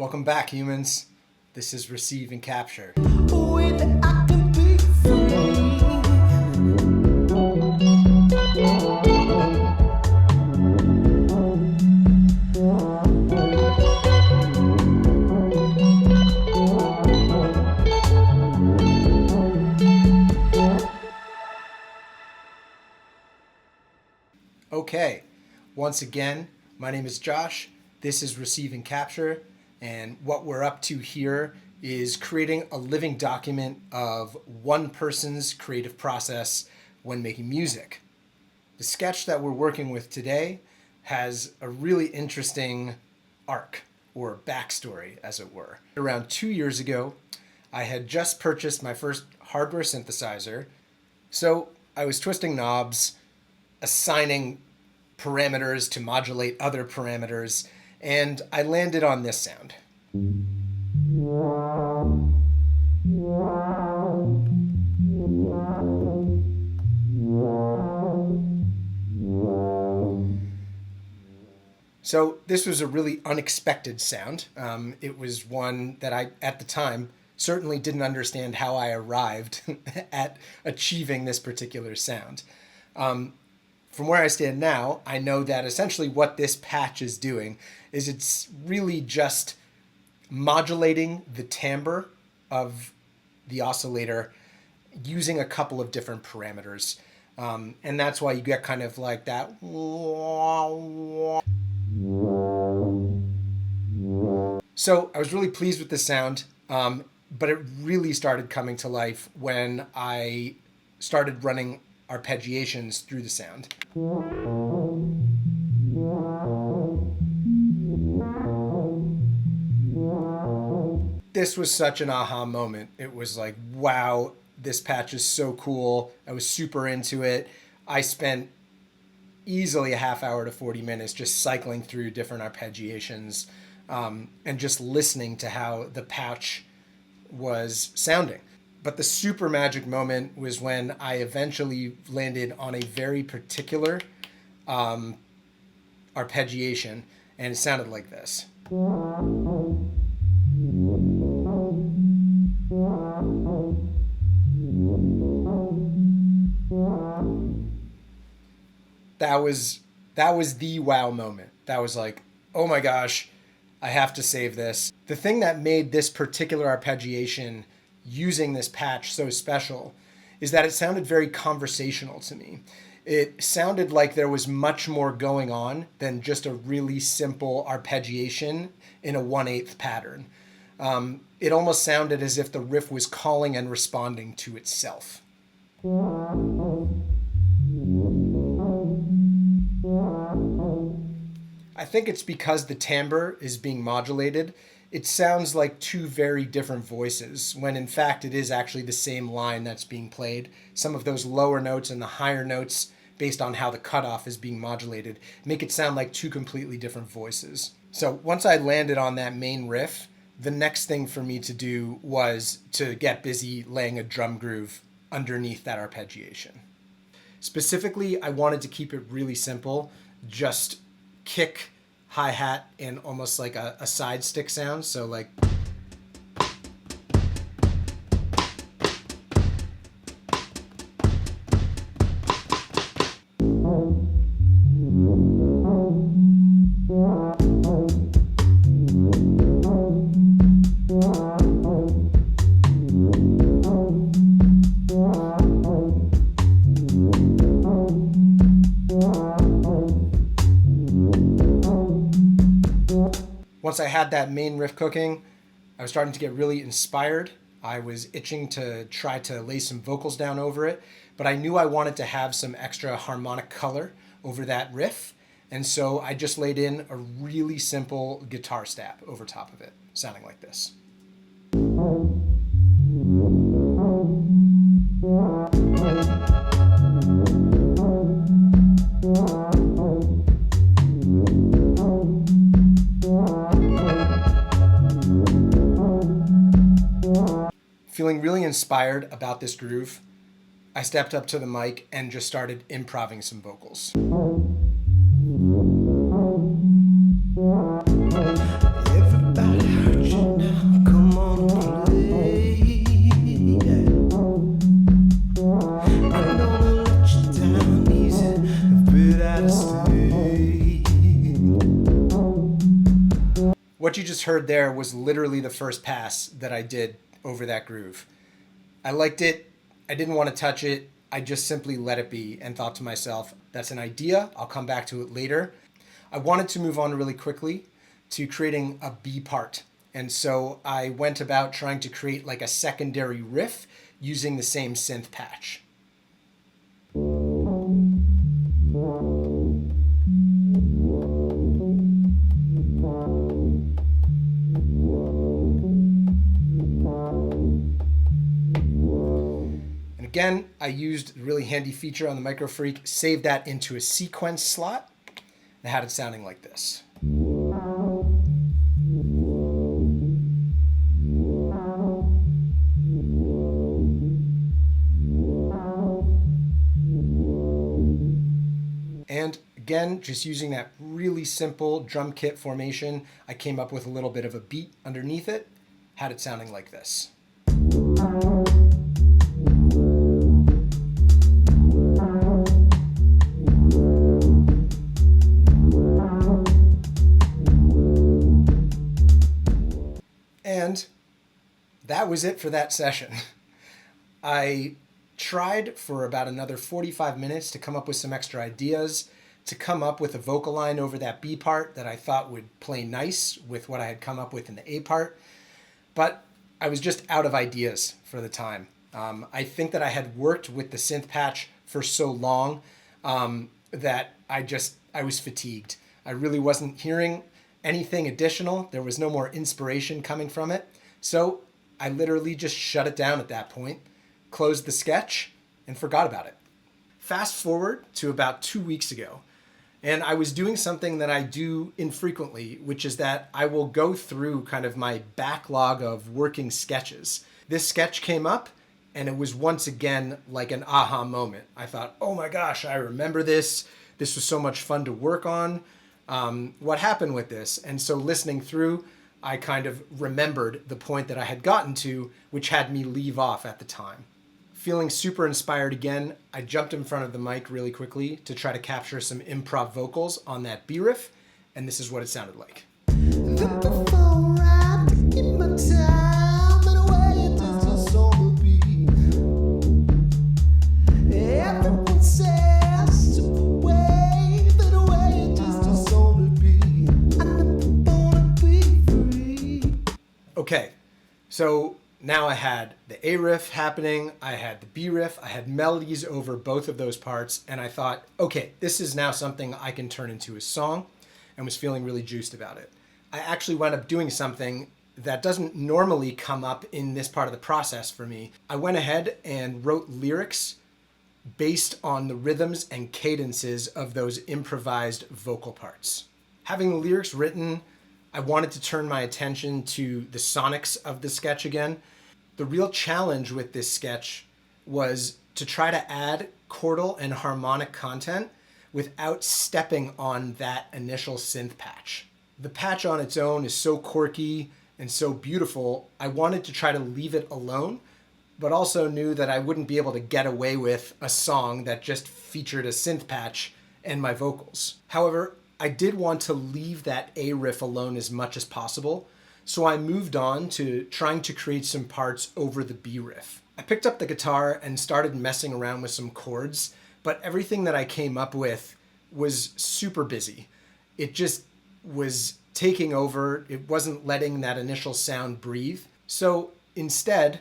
Welcome back, humans. This is Receive and Capture. Okay, once again, my name is Josh. This is Receive and Capture, and what we're up to here is creating a living document of one person's creative process when making music. The sketch that we're working with today has a really interesting arc, or backstory, as it were. Around 2 years ago, I had just purchased my first hardware synthesizer, so I was twisting knobs, assigning parameters to modulate other parameters, and I landed on this sound. So this was a really unexpected sound. It was one that I, at the time, certainly didn't understand how I arrived at achieving this particular sound. From where I stand now, I know that essentially what this patch is doing is it's really just modulating the timbre of the oscillator using a couple of different parameters. And that's why you get kind of like that. So I was really pleased with the sound, but it really started coming to life when I started running arpeggiations through the sound. This was such an aha moment. It was like, wow, this patch is so cool. I was super into it. I spent easily a half hour to 40 minutes just cycling through different arpeggiations and just listening to how the patch was sounding. But the super magic moment was when I eventually landed on a very particular arpeggiation, and it sounded like this. That was the wow moment. That was like, oh my gosh, I have to save this. The thing that made this particular arpeggiation using this patch so special is that it sounded very conversational to me. It sounded like there was much more going on than just a really simple arpeggiation in a 1/8 pattern. It almost sounded as if the riff was calling and responding to itself. I think it's because the timbre is being modulated. It sounds like two very different voices, when in fact it is actually the same line that's being played. Some of those lower notes and the higher notes, based on how the cutoff is being modulated, make it sound like two completely different voices. So once I landed on that main riff, the next thing for me to do was to get busy laying a drum groove underneath that arpeggiation. Specifically, I wanted to keep it really simple, just kick, hi-hat, and almost like a side stick sound. So like, once I had that main riff cooking, I was starting to get really inspired. I was itching to try to lay some vocals down over it, but I knew I wanted to have some extra harmonic color over that riff, and so I just laid in a really simple guitar stab over top of it, sounding like this. Feeling really inspired about this groove, I stepped up to the mic and just started improvising some vocals. Everybody What you just heard there was literally the first pass that I did over that groove. I liked it. I didn't want to touch it. I just simply let it be and thought to myself, that's an idea. I'll come back to it later. I wanted to move on really quickly to creating a B part. And so I went about trying to create like a secondary riff using the same synth patch. Again, I used a really handy feature on the MicroFreak, saved that into a sequence slot, and had it sounding like this. And again, just using that really simple drum kit formation, I came up with a little bit of a beat underneath it, had it sounding like this. And that was it for that session. I tried for about another 45 minutes to come up with some extra ideas, to come up with a vocal line over that B part that I thought would play nice with what I had come up with in the A part. But I was just out of ideas for the time. I think that I had worked with the synth patch for so long that I was fatigued. I really wasn't hearing anything additional. There was no more inspiration coming from it. So I literally just shut it down at that point, closed the sketch, and forgot about it. Fast forward to about 2 weeks ago, and I was doing something that I do infrequently, which is that I will go through kind of my backlog of working sketches. This sketch came up, and it was once again like an aha moment. I thought, oh my gosh, I remember this. This was so much fun to work on. What happened with this? And so listening through, I kind of remembered the point that I had gotten to, which had me leave off at the time. Feeling super inspired again, I jumped in front of the mic really quickly to try to capture some improv vocals on that B riff, and this is what it sounded like. Okay, so now I had the A riff happening, I had the B riff, I had melodies over both of those parts, and I thought, okay, this is now something I can turn into a song, and was feeling really juiced about it. I actually wound up doing something that doesn't normally come up in this part of the process for me. I went ahead and wrote lyrics based on the rhythms and cadences of those improvised vocal parts. Having the lyrics written, I wanted to turn my attention to the sonics of the sketch again. The real challenge with this sketch was to try to add chordal and harmonic content without stepping on that initial synth patch. The patch on its own is so quirky and so beautiful, I wanted to try to leave it alone, but also knew that I wouldn't be able to get away with a song that just featured a synth patch and my vocals. However, I did want to leave that A riff alone as much as possible, so I moved on to trying to create some parts over the B riff. I picked up the guitar and started messing around with some chords, but everything that I came up with was super busy. It just was taking over. It wasn't letting that initial sound breathe. So instead,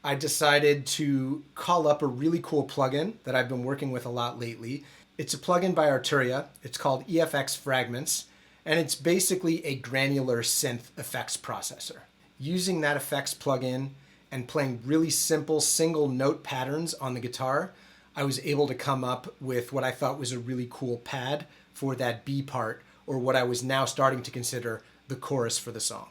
I decided to call up a really cool plugin that I've been working with a lot lately. It's a plugin by Arturia. It's called EFX Fragments, and it's basically a granular synth effects processor. Using that effects plugin and playing really simple single note patterns on the guitar, I was able to come up with what I thought was a really cool pad for that B part, or what I was now starting to consider the chorus for the song.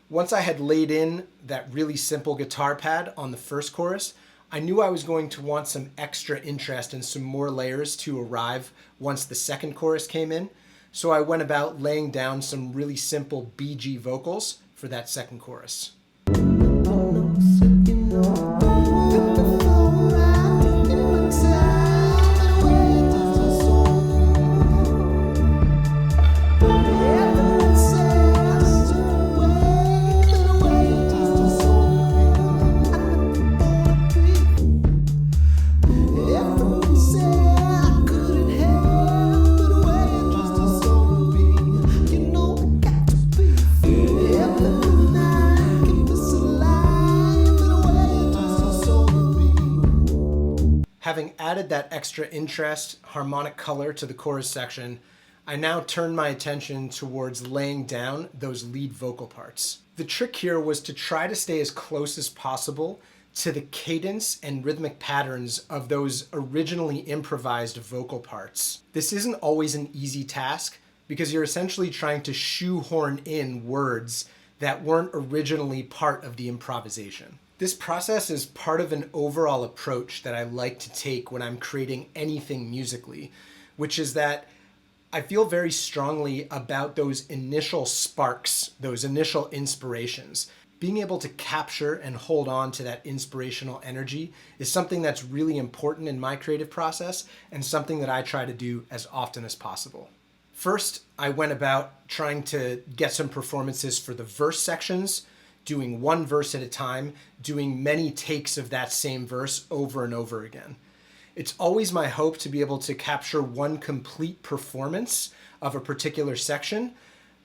Once I had laid in that really simple guitar pad on the first chorus, I knew I was going to want some extra interest and some more layers to arrive once the second chorus came in. So I went about laying down some really simple BG vocals for that second chorus. Having added that extra interest, harmonic color to the chorus section, I now turned my attention towards laying down those lead vocal parts. The trick here was to try to stay as close as possible to the cadence and rhythmic patterns of those originally improvised vocal parts. This isn't always an easy task because you're essentially trying to shoehorn in words that weren't originally part of the improvisation. This process is part of an overall approach that I like to take when I'm creating anything musically, which is that I feel very strongly about those initial sparks, those initial inspirations. Being able to capture and hold on to that inspirational energy is something that's really important in my creative process and something that I try to do as often as possible. First, I went about trying to get some performances for the verse sections, doing one verse at a time, doing many takes of that same verse over and over again. It's always my hope to be able to capture one complete performance of a particular section,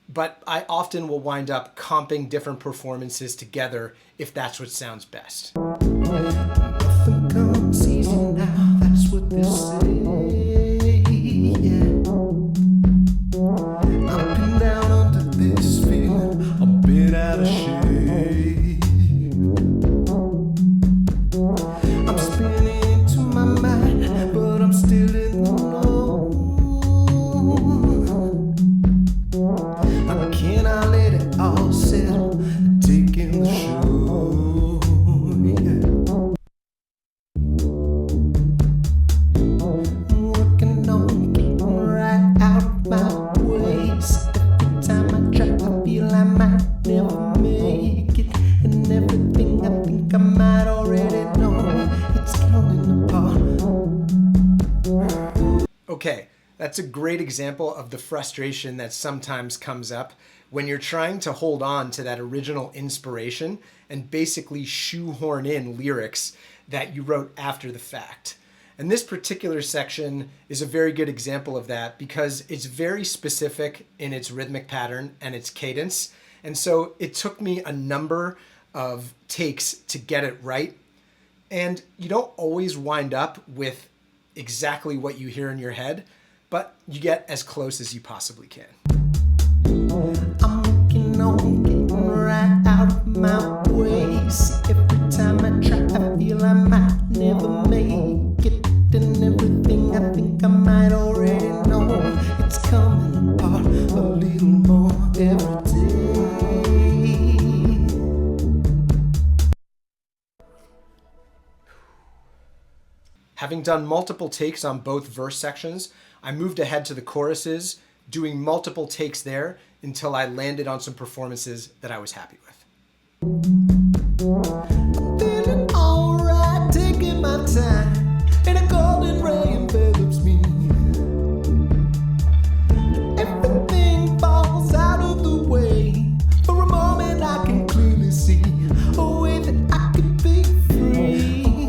but I often will wind up comping different performances together if that's what sounds best. Nothing comes easy now, that's what they say. I've been down under this feeling, a bit out of shape. I'm spinning into my mind, but I'm still in the know. I cannot let it all settle, taking the show. I'm working on getting right out of my ways. Every time I try, I feel I might never make it, and everything I think I might already know, it's coming apart. Okay, that's a great example of the frustration that sometimes comes up when you're trying to hold on to that original inspiration and basically shoehorn in lyrics that you wrote after the fact. And this particular section is a very good example of that because it's very specific in its rhythmic pattern and its cadence. And so it took me a number of takes to get it right. And you don't always wind up with exactly what you hear in your head, but you get as close as you possibly can. I'm working on getting right out of my ways. Every time I try, I feel I might never make it, and everything I think I might already know, it's coming apart a little more every day. Having done multiple takes on both verse sections, I moved ahead to the choruses, doing multiple takes there until I landed on some performances that I was happy with. I'm feeling alright, taking my time, and a golden ray envelops me. Everything falls out of the way. For a moment I can clearly see a way that I could be free.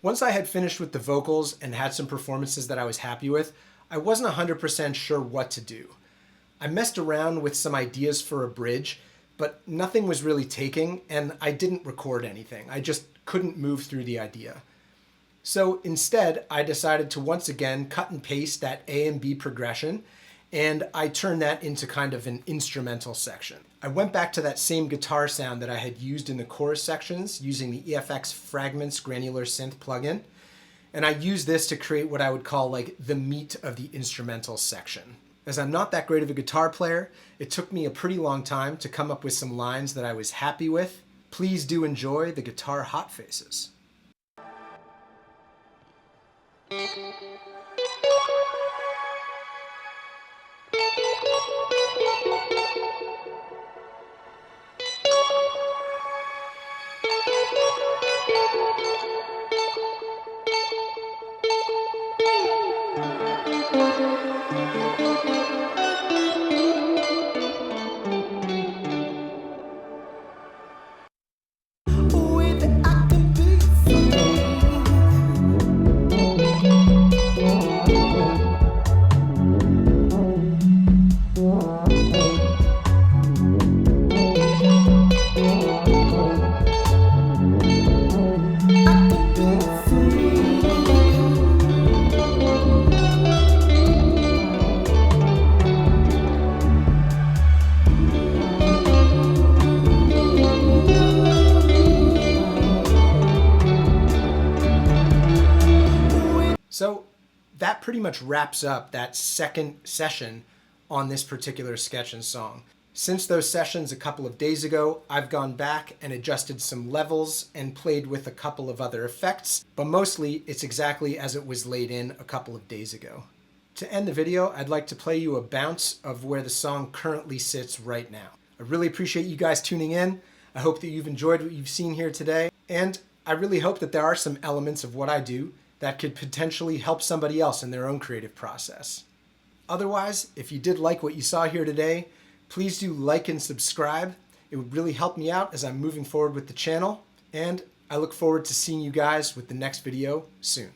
Once I had finished with the vocals and had some performances that I was happy with, I wasn't 100% sure what to do. I messed around with some ideas for a bridge, but nothing was really taking, and I didn't record anything. I just couldn't move through the idea. So instead, I decided to once again cut and paste that A and B progression, and I turned that into kind of an instrumental section. I went back to that same guitar sound that I had used in the chorus sections using the EFX Fragments granular synth plugin, and I used this to create what I would call like the meat of the instrumental section. As I'm not that great of a guitar player, it took me a pretty long time to come up with some lines that I was happy with. Please do enjoy the guitar hot faces. So that pretty much wraps up that second session on this particular sketch and song. Since those sessions a couple of days ago, I've gone back and adjusted some levels and played with a couple of other effects, but mostly it's exactly as it was laid in a couple of days ago. To end the video, I'd like to play you a bounce of where the song currently sits right now. I really appreciate you guys tuning in. I hope that you've enjoyed what you've seen here today, and I really hope that there are some elements of what I do that could potentially help somebody else in their own creative process. Otherwise, if you did like what you saw here today, please do like and subscribe. It would really help me out as I'm moving forward with the channel, and I look forward to seeing you guys with the next video soon.